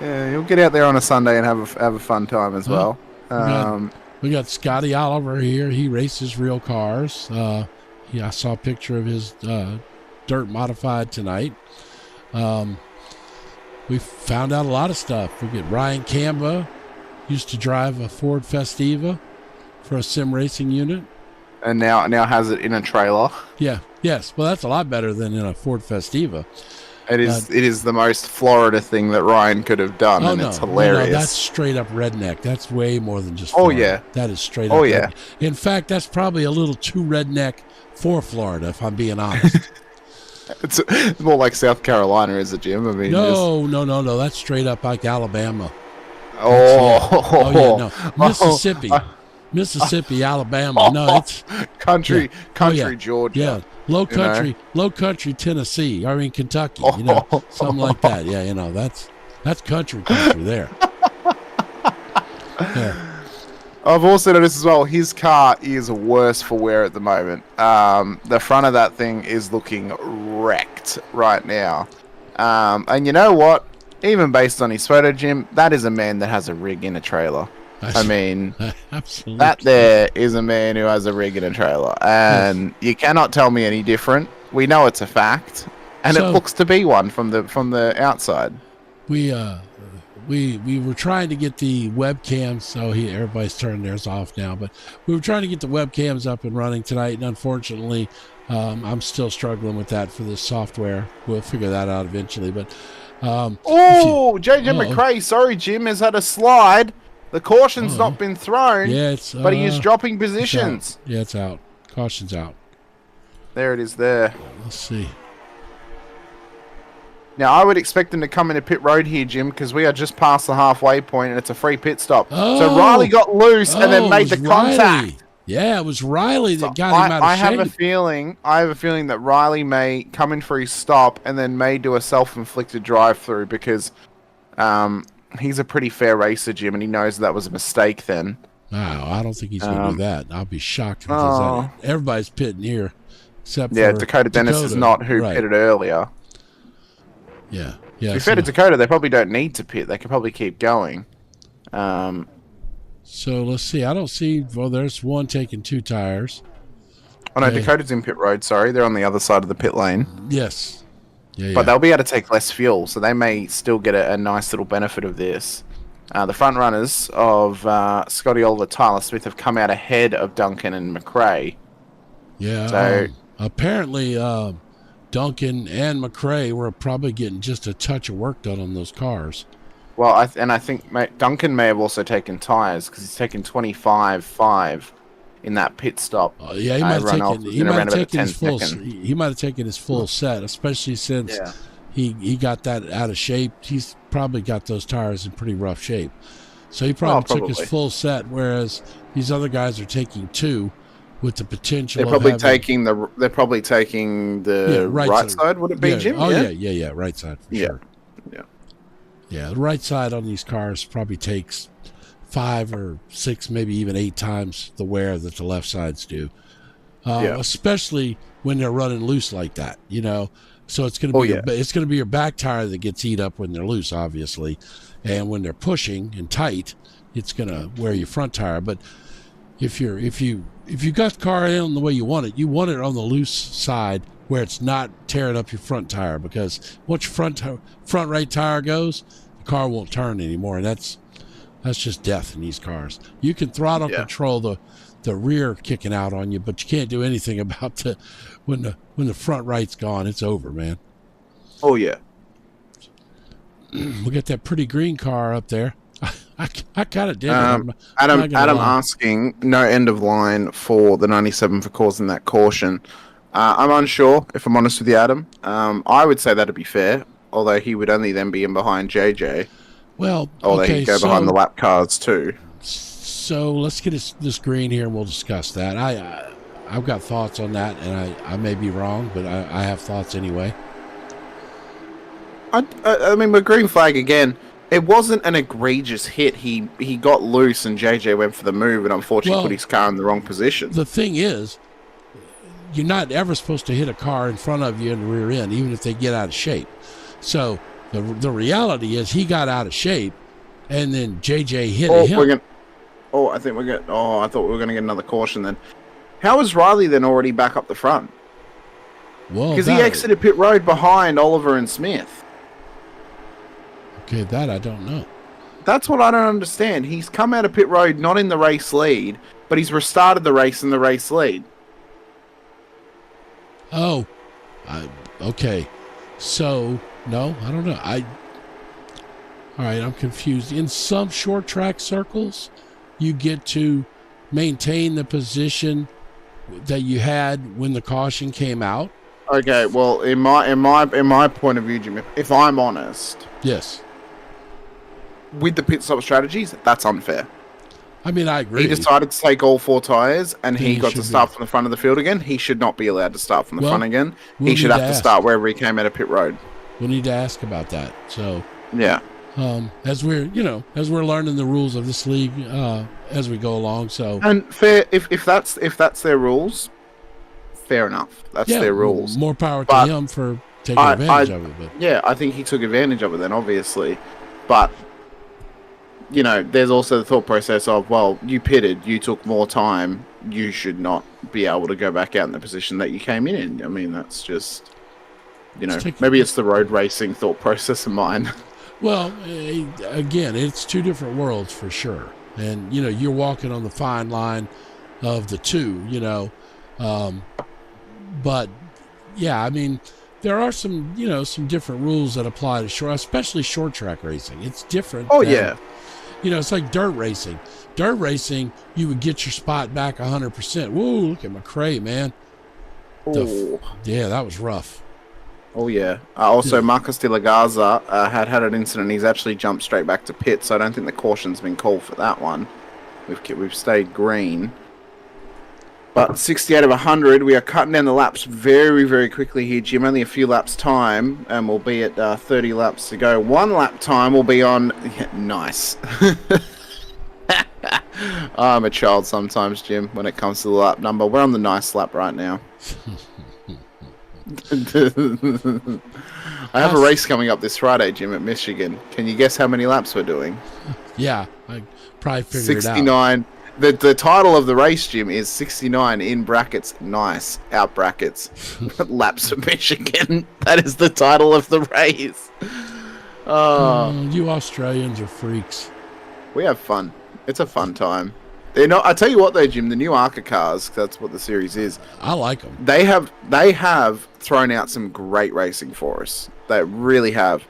Yeah, he'll get out there on a Sunday and have a fun time as well. We got Scotty Oliver here. He races real cars. I saw a picture of his dirt modified tonight. We found out a lot of stuff. We get Ryan Camba. Used to drive a Ford Festiva for a sim racing unit. And now has it in a trailer. Yeah. Yes. Well, that's a lot better than in a Ford Festiva. It is the most Florida thing that Ryan could have done, it's hilarious. No, that's straight up redneck. That's way more than just Florida. Oh, yeah. That is straight up redneck. In fact, that's probably a little too redneck for Florida, if I'm being honest. It's more like South Carolina, is it, Jim? I mean, no. That's straight up like Alabama. No. Mississippi, Alabama. No, it's country, Georgia. Yeah, low country, Tennessee. I mean Kentucky. Something like that. Yeah, that's country there. Yeah. I've also noticed as well, his car is worse for wear at the moment. The front of that thing is looking wrecked right now. And you know what? Even based on his photo, Jim, that is a man that has a rig in a trailer. I mean, absolutely. That there is a man who has a rig in a trailer. And you cannot tell me any different. We know it's a fact. And it looks to be one from the outside. We were trying to get the webcams. So everybody's turned theirs off now. But we were trying to get the webcams up and running tonight. And unfortunately, I'm still struggling with that for this software. We'll figure that out eventually. But Oh, JJ McRae, sorry, Jim, has had a slide. The caution's not been thrown, but he is dropping positions. Yeah, it's out. Caution's out. There it is there. Let's see. Now, I would expect him to come into pit road here, Jim, because we are just past the halfway point and it's a free pit stop. So Riley got loose and then made the contact. Yeah, it was Riley that got him out of shape. I have a feeling that Riley may come in for his stop and then may do a self-inflicted drive-through because he's a pretty fair racer, Jim, and he knows that was a mistake then. Wow, I don't think he's going to do that. I'll be shocked if he does that. Everybody's pitting here except for Dakota Dennis is not who pitted earlier. Yeah. To be fair to Dakota, they probably don't need to pit. They can probably keep going. So let's see. I don't see. Well, there's one taking 2 tires. Oh no, Dakota's in pit road. Sorry, they're on the other side of the pit lane. Yes. Yeah. But they'll be able to take less fuel, so they may still get a nice little benefit of this. The front runners of Scotty Oliver, Tyler Smith have come out ahead of Duncan and McRae. Yeah. So apparently, Duncan and McRae were probably getting just a touch of work done on those cars. Well, I think Duncan may have also taken tires because he's taken 25.5 in that pit stop. Yeah, he might have taken his full set, especially since he got that out of shape. He's probably got those tires in pretty rough shape, so he probably took his full set. Whereas these other guys are taking 2 with the potential. They're probably taking the right side. Would it be, Jim? Oh yeah, right side for sure. Yeah, the right side on these cars probably takes 5 or 6, maybe even 8 times the wear that the left sides do. Especially when they're running loose like that, you know. So it's going to be it's going to be your back tire that gets eat up when they're loose, obviously, and when they're pushing and tight, it's going to wear your front tire. But if you got the car in the way you want it on the loose side where it's not tearing up your front tire, because once your front right tire goes, the car won't turn anymore, and that's just death in these cars. You can throttle control the rear kicking out on you, but you can't do anything about when the front right's gone. It's over, man. Oh yeah. We got that pretty green car up there. I kind of dig it. Adam asking no end of line for the 97 for causing that caution. I'm unsure, if I'm honest with you, Adam. I would say that'd be fair, although he would only then be in behind JJ. Well, although he'd go behind the lap cars too. So let's get this green here, and we'll discuss that. I've got thoughts on that, and I may be wrong, but I have thoughts anyway. I mean, with green flag again, it wasn't an egregious hit. He got loose, and JJ went for the move, and unfortunately put his car in the wrong position. The thing is, you're not ever supposed to hit a car in front of you in the rear end, even if they get out of shape. So the reality is he got out of shape, and then JJ hit him. I thought we were going to get another caution then. How is Riley then already back up the front? Well, because he exited pit road behind Oliver and Smith. Okay, that I don't know. That's what I don't understand. He's come out of pit road not in the race lead, but he's restarted the race in the race lead. Oh, okay. So, no, I don't know. All right, I'm confused. In some short track circles, you get to maintain the position that you had when the caution came out. Okay, well, in my point of view, Jimmy, if I'm honest, yes, with the pit stop strategies, that's unfair. I mean, I agree. He decided to take all 4 tires, and he got to start from the front of the field again. He should not be allowed to start from the front again. He should have to start wherever he came out of pit road. We'll need to ask about that. So yeah, as we're learning the rules of this league as we go along. So and fair if that's their rules, fair enough. That's their rules. More power to him for taking advantage of it. But yeah, I think he took advantage of it then, obviously, but. You know, there's also the thought process of, well, you pitted, you took more time, you should not be able to go back out in the position that you came in. I mean, that's just, maybe it's the road racing thought process of mine. Well, again, it's 2 different worlds for sure. And, you're walking on the fine line of the 2, but, yeah, I mean, there are some, some different rules that apply to especially short track racing. It's different. Oh, yeah. It's like dirt racing. Dirt racing, you would get your spot back 100%. Whoa, look at McRae, man. Oh. Yeah, that was rough. Oh, yeah. Also, Marcos de la Garza had an incident. He's actually jumped straight back to pit, so I don't think the caution's been called for that one. We've stayed green. But 68 of 100, we are cutting down the laps very, very quickly here, Jim. Only a few laps time, and we'll be at 30 laps to go. 1 lap time will be on... Yeah, nice. I'm a child sometimes, Jim, when it comes to the lap number. We're on the nice lap right now. I have a race coming up this Friday, Jim, at Michigan. Can you guess how many laps we're doing? Yeah, I probably figured 69. it out. The title of the race, Jim, is 69 in brackets, nice, out brackets, laps of Michigan. That is the title of the race. You Australians are freaks. We have fun. It's a fun time. I tell you what though, Jim, the new ARCA cars, that's what the series is. I like them. They have thrown out some great racing for us. They really have.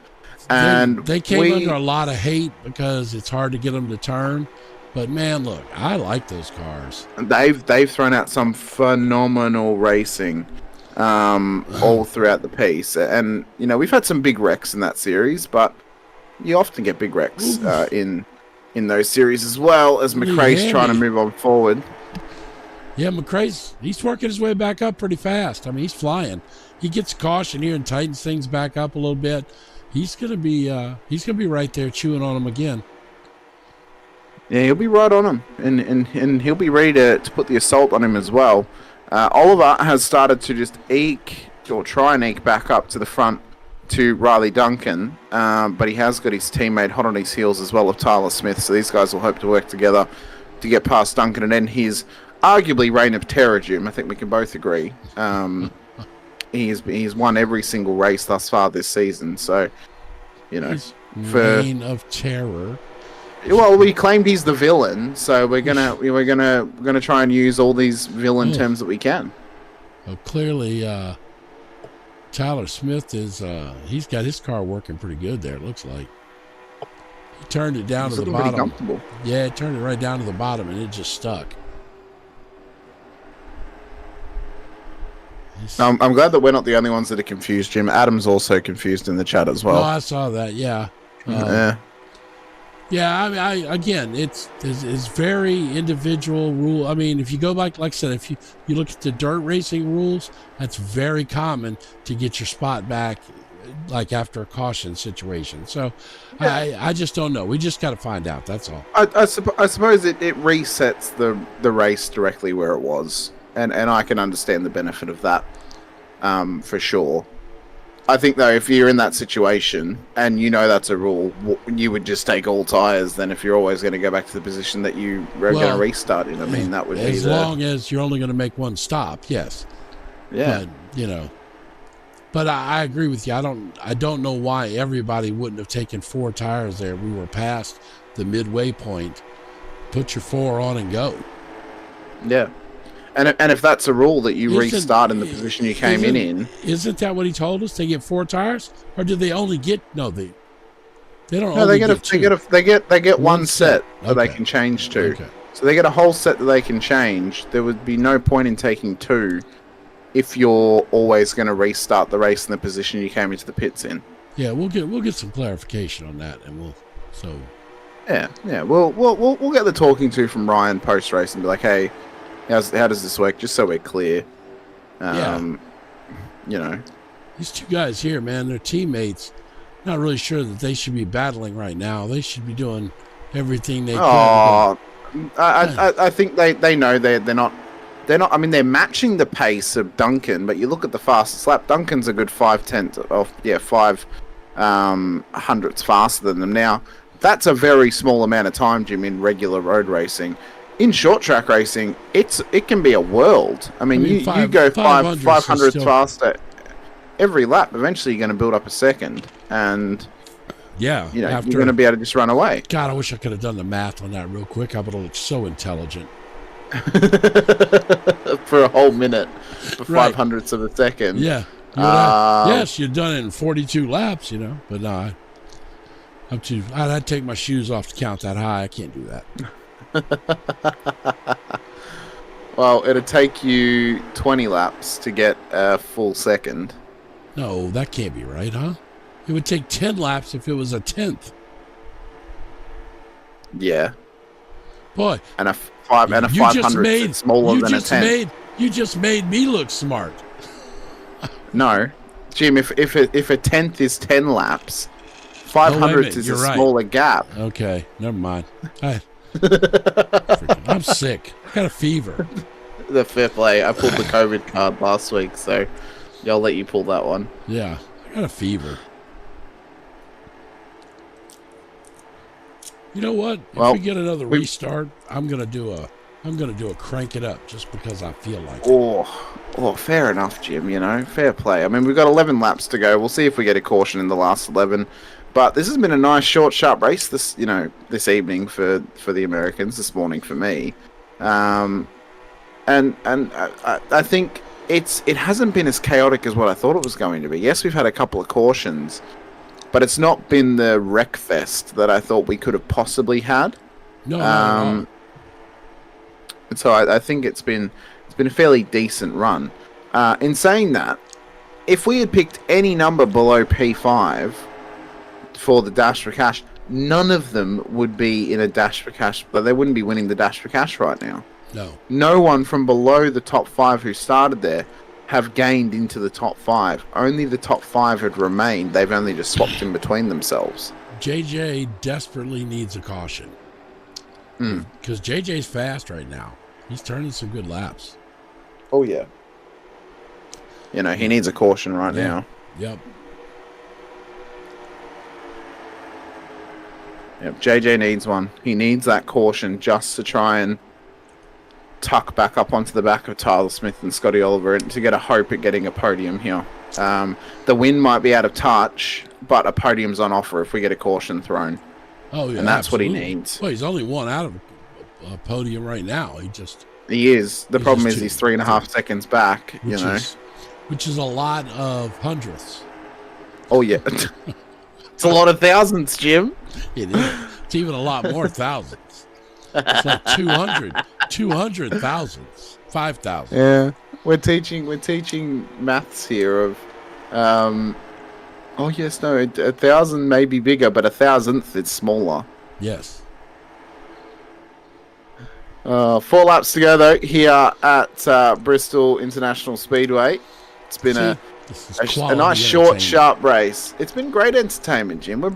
And they came under a lot of hate because it's hard to get them to turn. But man, look, I like those cars. They've thrown out some phenomenal racing all throughout the piece. And, we've had some big wrecks in that series, but you often get big wrecks in those series as well, as McRae's trying to move on forward. Yeah, he's working his way back up pretty fast. I mean, he's flying. He gets caution here and tightens things back up a little bit. He's gonna be right there chewing on him again. Yeah, he'll be right on him, and he'll be ready to put the assault on him as well. Oliver has started to just try and eke back up to the front to Riley Duncan, but he has got his teammate hot on his heels as well of Tyler Smith, so these guys will hope to work together to get past Duncan and end his arguably reign of terror, Jim. I think we can both agree. He's won every single race thus far this season, so reign of terror. Well, we claimed he's the villain, so we're gonna try and use all these villain terms that we can. Well, clearly, Tyler Smith he's got his car working pretty good there. It looks like he turned it down to the bottom. Yeah, it turned it right down to the bottom, and it just stuck. I'm glad that we're not the only ones that are confused, Jim. Adam's also confused in the chat as well. Oh, I saw that. Yeah. Yeah, I mean, again, it's very individual rule. I mean, if you go back, like I said, if you look at the dirt racing rules, that's very common to get your spot back, like after a caution situation. So I just don't know. We just got to find out. That's all. I suppose it resets the race directly where it was, and I can understand the benefit of that for sure. I think, though, if you're in that situation and that's a rule, you would just take all tyres then if you're always going to go back to the position that you were going to restart in. I mean, that would be as long as you're only going to make one stop, yes. Yeah. But I agree with you. I don't know why everybody wouldn't have taken 4 tires there. We were past the midway point. Put your 4 on and go. Yeah. And if that's a rule that you restart in the position you came in. Isn't that what he told us? They get 4 tires, or do they only get? No, they don't. No, they get one set that they can change to. Okay. So they get a whole set that they can change. There would be no point in taking 2 if you're always going to restart the race in the position you came into the pits in. Yeah, we'll get some clarification on that, and Yeah. We'll get the talking to from Ryan post race and be like, hey. How does this work? Just so we're clear. These 2 guys here, man, they're teammates. Not really sure that they should be battling right now. They should be doing everything they can. I think they know they're not. I mean, they're matching the pace of Duncan, but you look at the fastest lap. Duncan's a good 5 hundredths faster than them. Now, that's a very small amount of time, Jim, in regular road racing. In short track racing, it can be a world. I mean, you go 500 faster every lap. Eventually, you're going to build up a second, and you're going to be able to just run away. God, I wish I could have done the math on that real quick. I would have looked so intelligent. For a whole minute, for 500ths of a second. Yeah. Yes, you've done it in 42 laps, but no, I'd take my shoes off to count that high. I can't do that. Well, it'd take you 20 laps to get a full second. No, that can't be right, huh? It would take 10 laps if it was a 10th. Yeah. Boy. And a 500 is smaller than a 10. You just made me look smart. No. Jim, if a 10th is 10 laps, 500 is a smaller gap. Okay, never mind. I'm sick. I got a fever. The fair play. I pulled the COVID card last week, so I'll let you pull that one. Yeah, I got a fever. You know what? If we get another restart, I'm gonna do a crank it up just because I feel like it. Oh, fair enough, Jim. Fair play. I mean, we've got 11 laps to go. We'll see if we get a caution in the last 11. But this has been a nice, short, sharp race this evening for the Americans. This morning for me, and I think it hasn't been as chaotic as what I thought it was going to be. Yes, we've had a couple of cautions, but it's not been the wreck fest that I thought we could have possibly had. No. So I think it's been a fairly decent run. In saying that, if we had picked any number below P5 for the Dash for Cash, none of them would be in a Dash for Cash, but they wouldn't be winning the Dash for Cash right now. No one from below the top 5 who started there have gained into the top 5. Only the top 5 had remained. They've only just swapped in between themselves. JJ desperately needs a caution. Because JJ's fast right now. He's turning some good laps. Oh, yeah. He needs a caution right now. Yep. Yep, JJ needs one. He needs that caution just to try and tuck back up onto the back of Tyler Smith and Scotty Oliver and to get a hope at getting a podium here. The win might be out of touch, but a podium's on offer if we get a caution thrown. Oh, yeah, and that's absolutely what he needs. Well, he's only one out of a podium right now. He is. The problem is he's 3.5 seconds back, which is a lot of hundredths. Oh, yeah. It's a lot of thousands, Jim. It is. It's even a lot more thousands. It's like 200 thousands, 5,000. Yeah. We're teaching maths here of, oh yes, no, 1,000 may be bigger, but 1,000th is smaller. Yes. 4 laps to go though here at Bristol International Speedway. It's been a nice short, sharp race. It's been great entertainment, Jim. We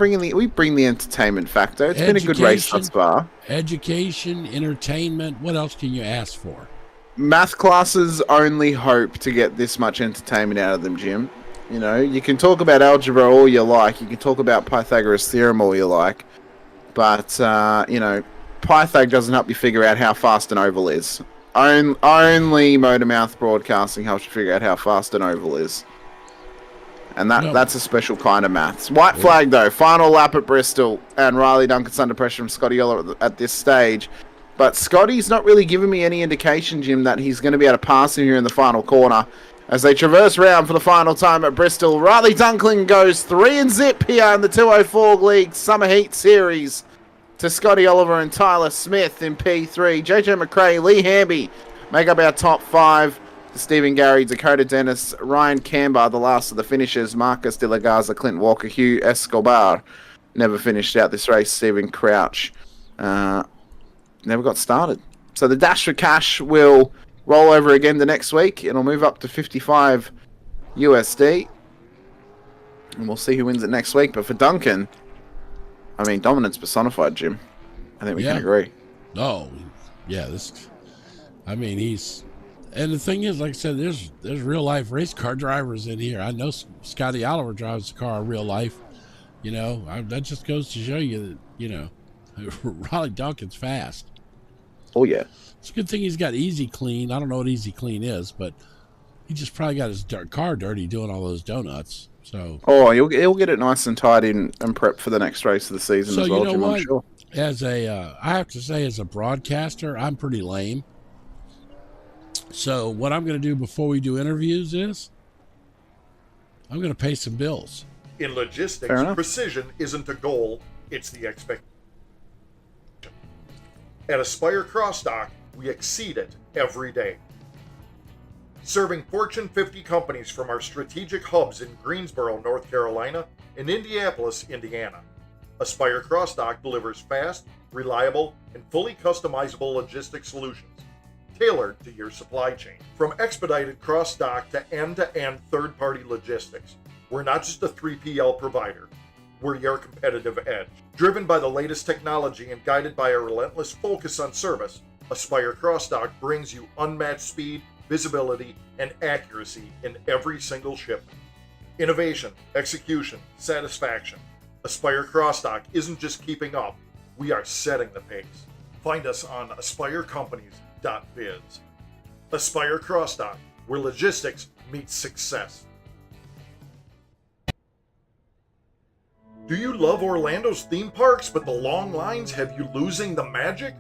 bring the entertainment factor. It's been a good race thus far. Education, entertainment. What else can you ask for? Math classes only hope to get this much entertainment out of them, Jim. You can talk about algebra all you like. You can talk about Pythagoras theorem all you like. But, Pythag doesn't help you figure out how fast an oval is. Only MotorMouth Broadcasting helps you figure out how fast an oval is. And that's a special kind of maths. White flag, though. Final lap at Bristol. And Riley Duncan's under pressure from Scotty Yoller at this stage. But Scotty's not really giving me any indication, Jim, that he's going to be able to pass him here in the final corner. As they traverse round for the final time at Bristol, Riley Duncan goes 3-0 here in the 204 League Summer Heat Series to Scotty Oliver and Tyler Smith in P3. JJ McRae, Lee Hamby make up our top 5. Stephen Gary, Dakota Dennis, Ryan Camber, the last of the finishers, Marcus De La Garza, Clint Walker, Hugh Escobar never finished out this race. Stephen Crouch never got started. So the Dash for Cash will roll over again the next week. It'll move up to 55 USD. And we'll see who wins it next week. But for Duncan, I mean, dominance personified, Jim. I think we can agree. No. Yeah, he's... And the thing is, like I said, there's real life race car drivers in here. I know Scotty Oliver drives the car in real life. That just goes to show you that, Riley Duncan's fast. Oh, yeah. It's a good thing he's got Easy Clean. I don't know what Easy Clean is, but he just probably got his car dirty doing all those donuts. So. Oh, he'll get it nice and tidy and prepped for the next race of the season as well, Jim, I'm sure. I have to say, as a broadcaster, I'm pretty lame. So what I'm going to do before we do interviews is I'm going to pay some bills. In logistics, Fair enough. precision isn't a goal, it's the expectation. At Aspire Crossdock, we exceed it every day. Serving Fortune 50 companies from our strategic hubs in Greensboro, North Carolina, and Indianapolis, Indiana. Aspire Crossdock delivers fast, reliable, and fully customizable logistics solutions tailored to your supply chain. From expedited cross-dock to end-to-end third-party logistics, we're not just a 3PL provider, we're your competitive edge. Driven by the latest technology and guided by a relentless focus on service, Aspire Crossdock brings you unmatched speed, visibility, and accuracy in every single shipment. Innovation, execution, satisfaction. Aspire Crossdock isn't just keeping up, we are setting the pace. Find us on aspirecompanies.biz. Aspire Crossdock, where logistics meets success. Do you love Orlando's theme parks, but the long lines have you losing the magic?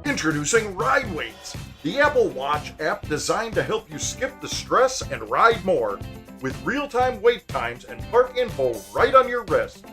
Introducing Ride Waits, the Apple Watch app designed to help you skip the stress and ride more, with real-time wait times and park info right on your wrist.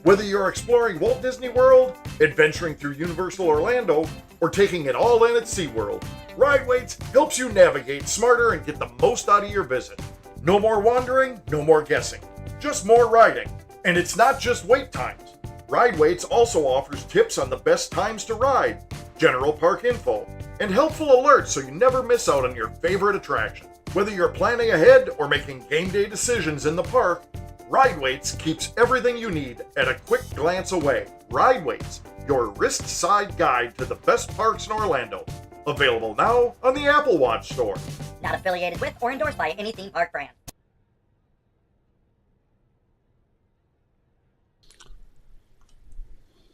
Whether you're exploring Walt Disney World, adventuring through Universal Orlando, or taking it all in at SeaWorld, Ride Waits helps you navigate smarter and get the most out of your visit. No more wandering, no more guessing, just more riding. And it's not just wait times. Ride Waits also offers tips on the best times to ride, general park info, and helpful alerts so you never miss out on your favorite attraction. Whether you're planning ahead or making game day decisions in the park, Ride Waits keeps everything you need at a quick glance away. Ride Waits, your wrist-side guide to the best parks in Orlando. Available now on the Apple Watch store. Not affiliated with or endorsed by any theme park brand.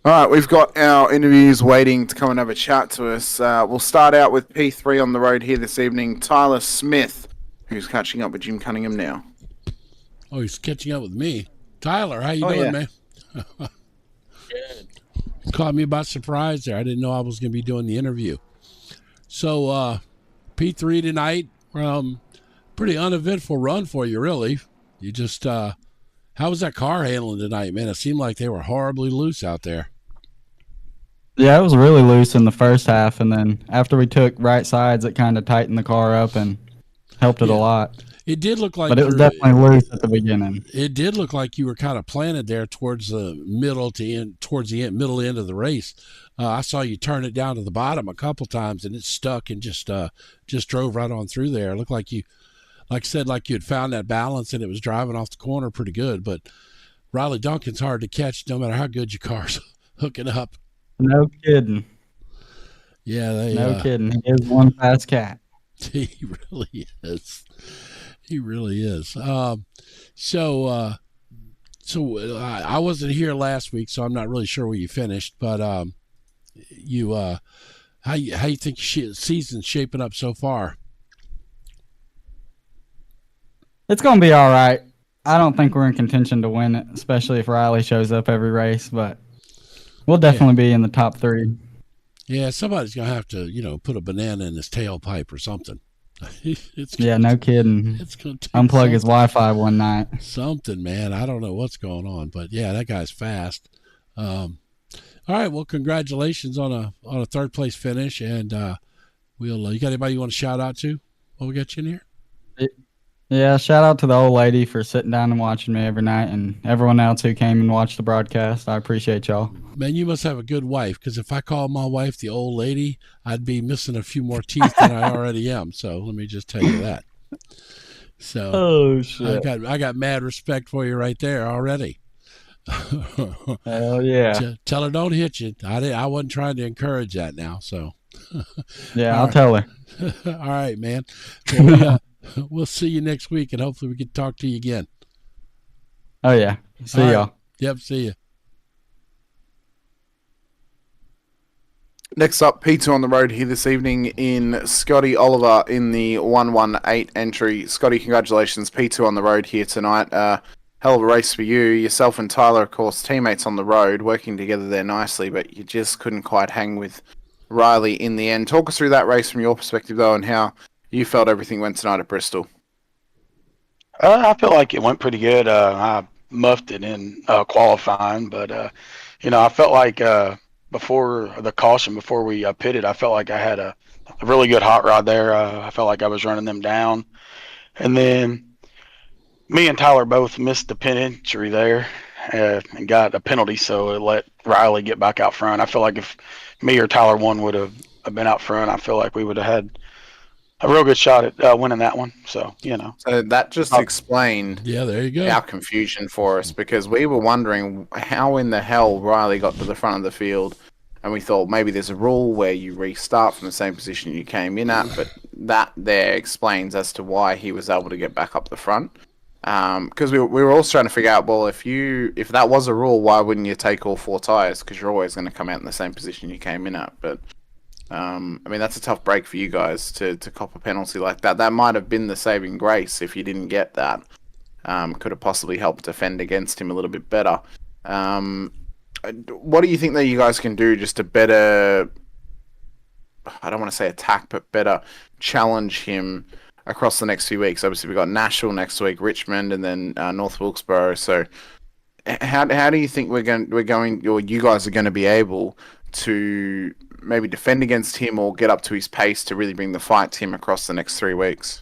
All right, we've got our interviews waiting to come and have a chat to us. We'll start out with P3 on the road here this evening. Tyler Smith, who's catching up with Jim Cunningham now. Oh, he's catching up with me. Tyler, how you doing, man? Good. Caught me by surprise there. I didn't know I was going to be doing the interview. So, P3 tonight, pretty uneventful run for you, really. You just, how was that car handling tonight, man? It seemed like they were horribly loose out there. Yeah, it was really loose in the first half, and then after we took right sides, it kind of tightened the car up and helped it a lot. It did look like, but it was definitely loose at the beginning. It did look like you were kind of planted there towards the middle middle end of the race. I saw you turn it down to the bottom a couple times, and it stuck and just drove right on through there. It looked like you, like I said, like you had found that balance and it was driving off the corner pretty good. But Riley Duncan's hard to catch no matter how good your car's hooking up. No kidding. Yeah, no kidding. He is one fast cat. He really is. He really is. So I wasn't here last week, so I'm not really sure where you finished. But how you think season's shaping up so far? It's gonna be all right. I don't think we're in contention to win it, especially if Riley shows up every race. But we'll definitely be in the top 3. Yeah, somebody's gonna have to, put a banana in his tailpipe or something. No kidding. It's gonna unplug his Wi-Fi one night. Something, man. I don't know what's going on, but yeah, that guy's fast. All right, well, congratulations on a third place finish, and you got anybody you want to shout out to while we got you in here? Yeah, shout out to the old lady for sitting down and watching me every night, and everyone else who came and watched the broadcast. I appreciate y'all. Man, you must have a good wife, because if I call my wife the old lady, I'd be missing a few more teeth than I already am. So let me just tell you that. So oh shit, I got mad respect for you right there already. Hell yeah! Tell her don't hit you. I wasn't trying to encourage that now. So yeah, I'll tell her. All right, man. Well, we'll see you next week, and hopefully we can talk to you again. Oh, yeah. See y'all. Yep, see you. Next up, P2 on the road here this evening in Scotty Oliver in the 118 entry. Scotty, congratulations. P2 on the road here tonight. Hell of a race for you. Yourself and Tyler, of course, teammates on the road, working together there nicely, but you just couldn't quite hang with Riley in the end. Talk us through that race from your perspective, though, and how you felt everything went tonight at Bristol. I feel like it went pretty good. I muffed it in qualifying, but I felt like before the caution, before we pitted, I felt like I had a really good hot rod there. I felt like I was running them down, and then me and Tyler both missed the pin entry there and got a penalty, so it let Riley get back out front. I feel like if me or Tyler one would have been out front, I feel like we would have had a real good shot at winning that one. So. So that just explained Yeah, there you go. our confusion for us, because we were wondering how in the hell Riley got to the front of the field, and we thought maybe there's a rule where you restart from the same position you came in at, but that there explains as to why he was able to get back up the front. Because we were also trying to figure out, well, if that was a rule, why wouldn't you take all 4 tires? Because you're always going to come out in the same position you came in at. But I mean, that's a tough break for you guys to cop a penalty like that. That might have been the saving grace if you didn't get that. Could have possibly helped defend against him a little bit better. What do you think that you guys can do just to better, I don't want to say attack, but better challenge him across the next few weeks? Obviously, we've got Nashville next week, Richmond, and then North Wilkesboro. So how do you think we're going, or you guys are going to be able to maybe defend against him or get up to his pace to really bring the fight to him across the next 3 weeks?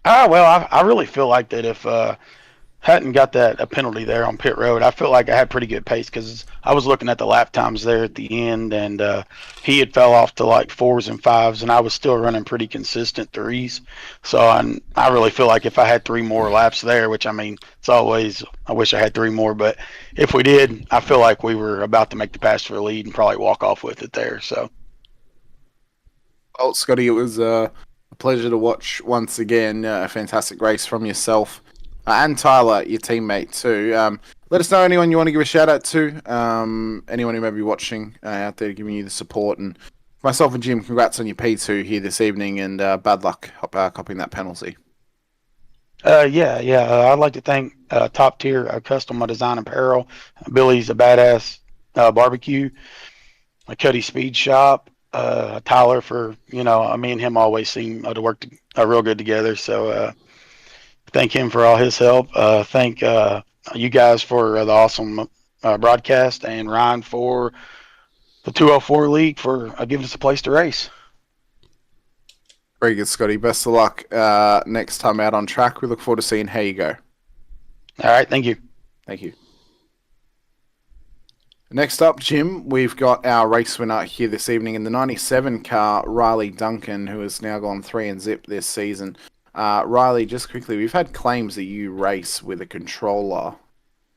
Well, I really feel like that if hadn't got a penalty there on pit road, I feel like I had pretty good pace because I was looking at the lap times there at the end, and he had fell off to like 4s and 5s, and I was still running pretty consistent 3s. So I really feel like if I had 3 more laps there, which I mean, it's always, I wish I had 3 more, but if we did, I feel like we were about to make the pass for the lead and probably walk off with it there. So. Well, Scotty, it was a pleasure to watch once again. A fantastic race from yourself. And Tyler, your teammate too. Let us know anyone you want to give a shout out to. Anyone who may be watching out there giving you the support. And myself and Jim, congrats on your P2 here this evening, and bad luck copying that penalty. I'd like to thank Top Tier Custom Design Apparel, Billy's a Badass Barbecue, Cuddy Speed Shop, Tyler for, me and him always seem to work real good together. So thank him for all his help. Thank you guys for the awesome broadcast, and Ryan for the 204 League for giving us a place to race. Very good, Scotty. Best of luck next time out on track. We look forward to seeing how you go. All right, thank you. Thank you. Next up, Jim, we've got our race winner here this evening in the 97 car, Riley Duncan, who has now gone 3 and zip this season. Riley, just quickly, we've had claims that you race with a controller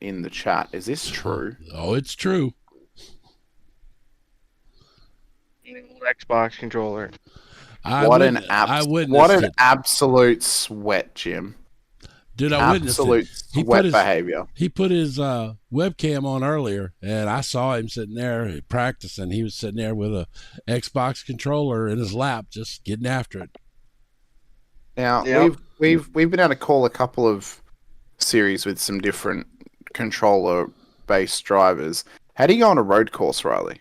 in the chat. Is this true? Oh, it's true. Xbox controller. What an it. absolute sweat, Jim. Dude, I witnessed it. Sweat behavior. He put his webcam on earlier, and I saw him sitting there practicing. He was sitting there with a Xbox controller in his lap, just getting after it. Now, we've been able to call a couple of series with some different controller-based drivers. How do you go on a road course, Riley?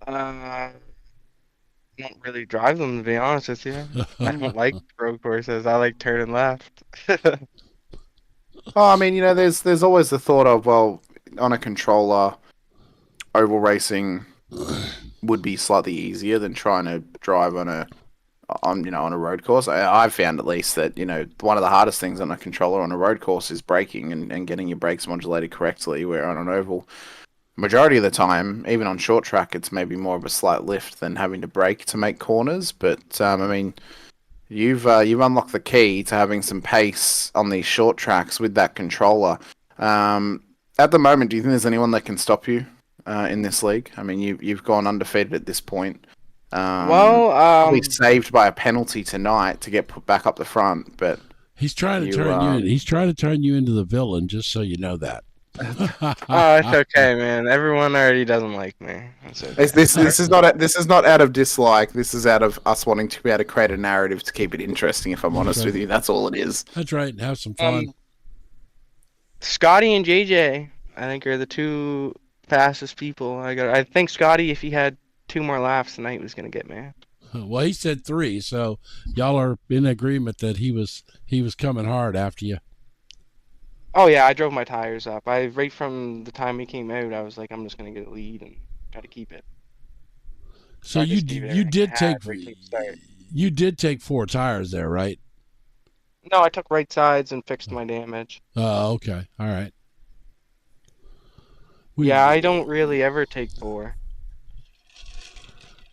I don't really drive them, to be honest with you. I don't like road courses. I like turning left. Oh, I mean, there's always the thought of, well, on a controller, oval racing would be slightly easier than trying to drive on a road course. I've found at least that, one of the hardest things on a controller on a road course is braking and getting your brakes modulated correctly, where on an oval, majority of the time, even on short track, it's maybe more of a slight lift than having to brake to make corners. But, I mean, you've unlocked the key to having some pace on these short tracks with that controller. At the moment, do you think there's anyone that can stop you in this league? I mean, you've gone undefeated at this point. Probably saved by a penalty tonight to get put back up the front, but he's trying to turn you in. He's trying to turn you into the villain, just so you know that. Oh, it's okay, man. Everyone already doesn't like me. Okay. This is not out of dislike. This is out of us wanting to be able to create a narrative to keep it interesting. If I'm honest with you, that's all it is. That's right. And have some fun. Scotty and JJ, I think, are the 2 fastest people. I think Scotty, if he had 2 more laps tonight, was gonna get me. Well, he said 3, so y'all are in agreement that he was coming hard after you. Oh yeah, I drove my tires up. Right from the time he came out, I was like, I'm just gonna get a lead and try to keep it. So I you just gave it you everything I did had take right from the start. you did take 4 tires there, right? No, I took right sides and fixed my damage. Oh, okay, all right. Yeah, I don't really ever take 4.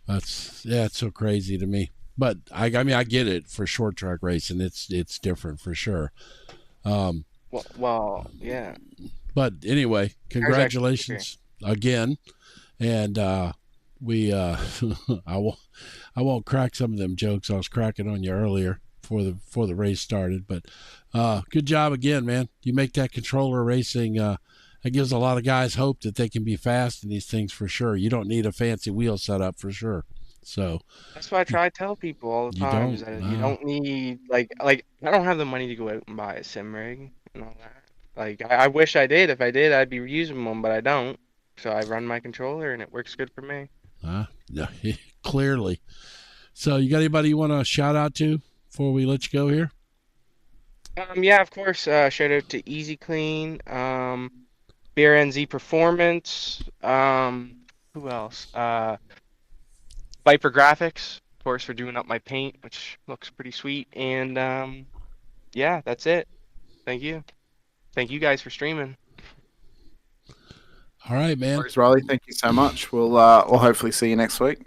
It's so crazy to me. But I mean, I get it for short track racing. It's different for sure. Well, yeah. But anyway, congratulations again, and we I won't crack some of them jokes I was cracking on you earlier before the race started. But good job again, man. You make that controller racing. That gives a lot of guys hope that they can be fast in these things for sure. You don't need a fancy wheel setup for sure. So That's what I try to tell people all the you time, don't, is that you don't need like I don't have the money to go out and buy a sim rig and all that. Like I wish I did. If I did, I'd be using one, but I don't. So I run my controller and it works good for me. no, clearly. So you got anybody you want to shout out to before we let you go here? Yeah, of course. Shout out to Easy Clean, BRNZ Performance. Who else? Viper Graphics, of course, for doing up my paint, which looks pretty sweet. And yeah, that's it. Thank you. Thank you guys for streaming. All right, man. Thanks, Riley. Thank you so much. We'll hopefully see you next week.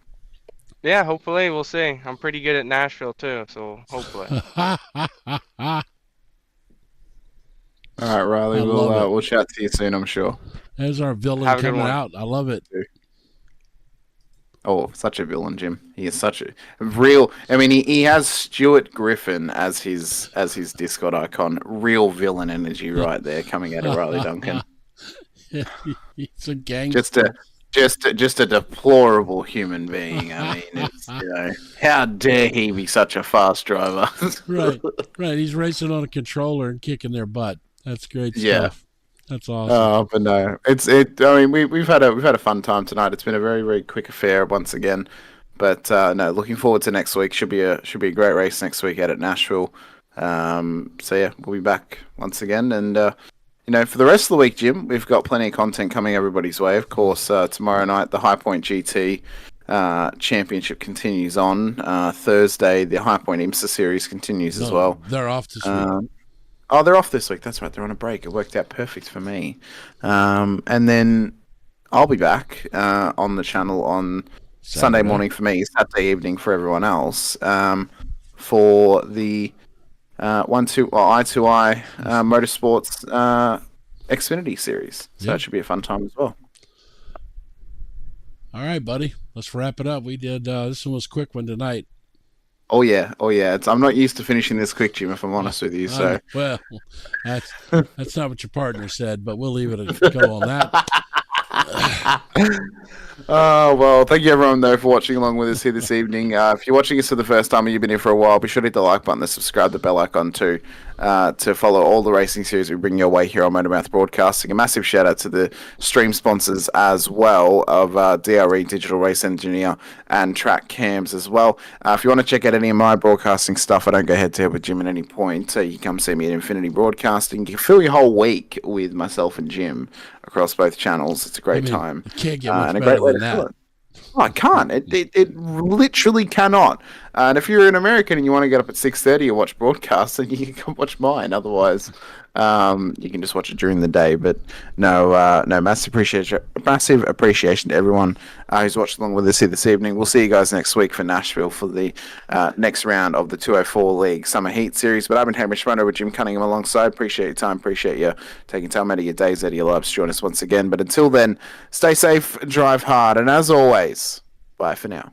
Yeah, hopefully we'll see. I'm pretty good at Nashville too, so hopefully. All right, Riley. I love it. We'll chat to you soon, I'm sure. There's our villain Have a good coming one. out. I love it. Oh, such a villain, Jim. He is such a real. I mean, he has Stuart Griffin as his Discord icon. Real villain energy right there coming out of Riley Duncan. He's a gangster. Just a deplorable human being. I mean, it's, how dare he be such a fast driver? right. He's racing on a controller and kicking their butt. That's great stuff. Yeah. That's awesome. But no, I mean, we've had a fun time tonight. It's been a very, very quick affair once again. But no, looking forward to next week. Should be a great race next week out at Nashville. So yeah, we'll be back once again. And for the rest of the week, Jim, we've got plenty of content coming everybody's way. Of course, tomorrow night the High Point GT Championship continues on. Thursday, the High Point IMSA Series continues as well. They're off this week. Oh, they're off this week. That's right. They're on a break. It worked out perfect for me. And then I'll be back on the channel on Sunday morning for me, Saturday evening for everyone else, for the I2I Motorsports Xfinity Series. So that should be a fun time as well. All right, buddy. Let's wrap it up. We did this one was a quick one tonight. Oh yeah. I'm not used to finishing this quick, Jim. If I'm honest with you, so well, that's not what your partner said, but we'll leave it a go on that. Well, thank you everyone though for watching along with us here this evening. If you're watching us for the first time and you've been here for a while, be sure to hit the like button, the subscribe, the bell icon too, to follow all the racing series we bring your way here on MotorMouth Broadcasting. A massive shout out to the stream sponsors as well of DRE Digital Race Engineer and Track Cams as well. If you want to check out any of my broadcasting stuff, I don't go head to head with Jim at any point. You can come see me at Infinity Broadcasting. You can fill your whole week with myself and Jim across both channels. It's a great time. You can't get much and a better great way than to that. fill it. Oh, I can't. It literally cannot. And if you're an American and you want to get up at 6:30 and watch broadcasts, then you can come watch mine. Otherwise, you can just watch it during the day. But no, massive appreciation to everyone who's watched along with us here this evening. We'll see you guys next week for Nashville for the next round of the 204 League Summer Heat Series. But I've been Hamish Runner with Jim Cunningham alongside. Appreciate your time. Appreciate you taking time out of your days, out of your lives to join us once again. But until then, stay safe, drive hard, and as always, bye for now.